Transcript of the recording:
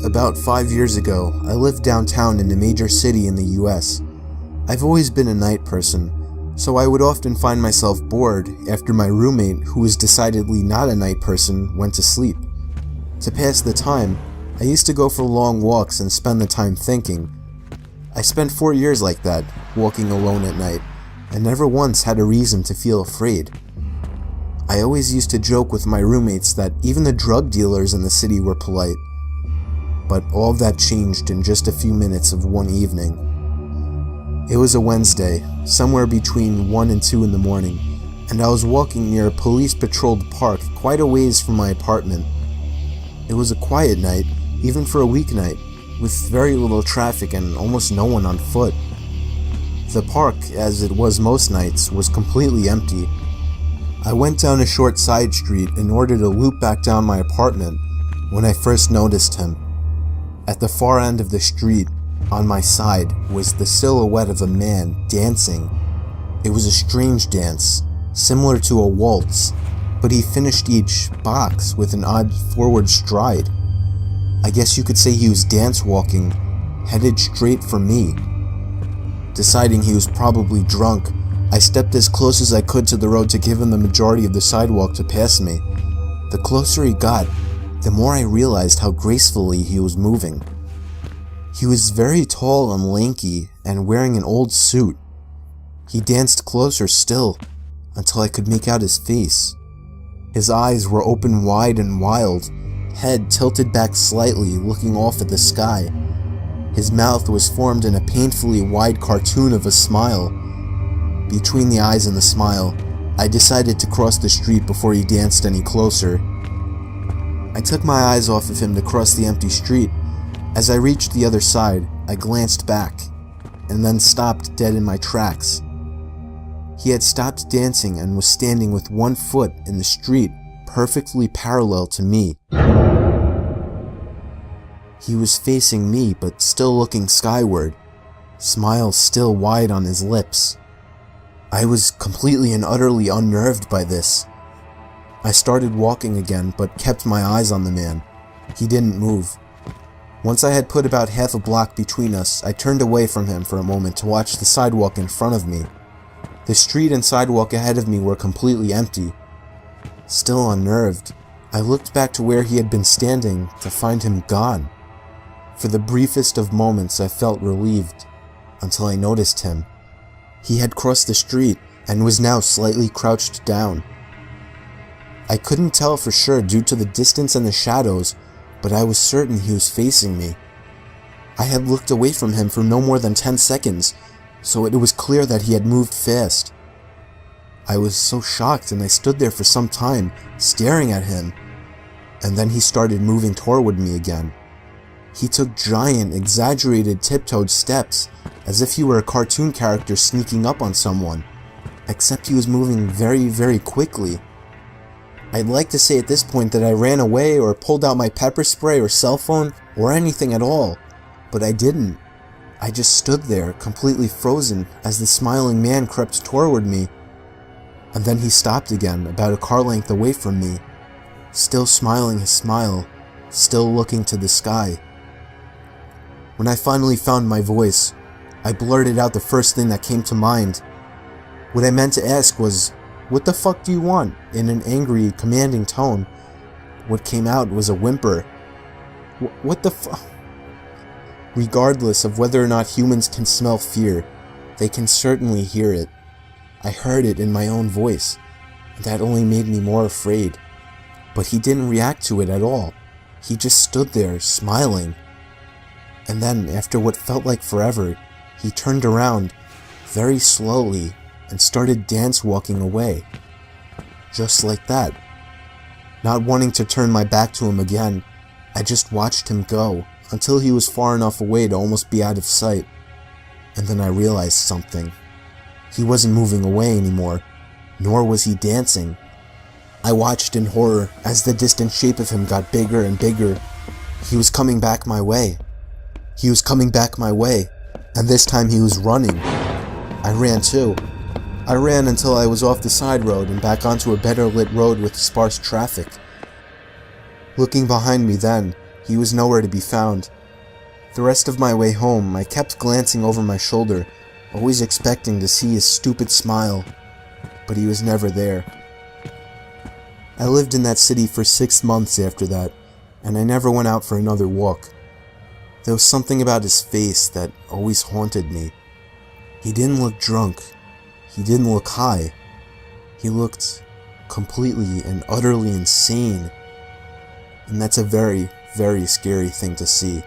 About 5 years ago, I lived downtown in a major city in the US. I've always been a night person, so I would often find myself bored after my roommate, who was decidedly not a night person, went to sleep. To pass the time, I used to go for long walks and spend the time thinking. I spent 4 years like that, walking alone at night, and never once had a reason to feel afraid. I always used to joke with my roommates that even the drug dealers in the city were polite. But all of that changed in just a few minutes of one evening. It was a Wednesday, somewhere between 1 and 2 in the morning, and I was walking near a police-patrolled park quite a ways from my apartment. It was a quiet night, even for a weeknight, with very little traffic and almost no one on foot. The park, as it was most nights, was completely empty. I went down a short side street in order to loop back down my apartment when I first noticed him. At the far end of the street, on my side, was the silhouette of a man dancing. It was a strange dance, similar to a waltz, but he finished each box with an odd forward stride. I guess you could say he was dance walking, headed straight for me. Deciding he was probably drunk, I stepped as close as I could to the road to give him the majority of the sidewalk to pass me. The closer he got, the more I realized how gracefully he was moving. He was very tall and lanky and wearing an old suit. He danced closer still, until I could make out his face. His eyes were open wide and wild, head tilted back slightly, looking off at the sky. His mouth was formed in a painfully wide cartoon of a smile. Between the eyes and the smile, I decided to cross the street before he danced any closer. I took my eyes off of him to cross the empty street. As I reached the other side, I glanced back, and then stopped dead in my tracks. He had stopped dancing and was standing with one foot in the street, perfectly parallel to me. He was facing me, but still looking skyward, smile still wide on his lips. I was completely and utterly unnerved by this. I started walking again, but kept my eyes on the man. He didn't move. Once I had put about half a block between us, I turned away from him for a moment to watch the sidewalk in front of me. The street and sidewalk ahead of me were completely empty. Still unnerved, I looked back to where he had been standing to find him gone. For the briefest of moments I felt relieved, until I noticed him. He had crossed the street and was now slightly crouched down. I couldn't tell for sure due to the distance and the shadows, but I was certain he was facing me. I had looked away from him for no more than 10 seconds, so it was clear that he had moved fast. I was so shocked and I stood there for some time, staring at him, and then he started moving toward me again. He took giant, exaggerated tiptoed steps, as if he were a cartoon character sneaking up on someone, except he was moving very, very quickly. I'd like to say at this point that I ran away or pulled out my pepper spray or cell phone or anything at all, but I didn't. I just stood there, completely frozen, as the smiling man crept toward me. And then he stopped again, about a car length away from me, still smiling his smile, still looking to the sky. When I finally found my voice, I blurted out the first thing that came to mind. What I meant to ask was, "What the fuck do you want?" in an angry, commanding tone. What came out was a whimper. What the fuck? Regardless of whether or not humans can smell fear, they can certainly hear it. I heard it in my own voice, and that only made me more afraid. But he didn't react to it at all. He just stood there, smiling. And then, after what felt like forever, he turned around, very slowly, and started dance walking away. Just like that. Not wanting to turn my back to him again, I just watched him go, until he was far enough away to almost be out of sight. And then I realized something. He wasn't moving away anymore, nor was he dancing. I watched in horror as the distant shape of him got bigger and bigger. He was coming back my way. He was coming back my way, and this time he was running. I ran too. I ran until I was off the side road and back onto a better lit road with sparse traffic. Looking behind me then, He was nowhere to be found. The rest of my way home, I kept glancing over my shoulder, always expecting to see his stupid smile, but he was never there. I lived in that city for 6 months after that, and I never went out for another walk. There was something about his face that always haunted me. He didn't look drunk. He didn't look high. He looked completely and utterly insane. And that's a very, very scary thing to see.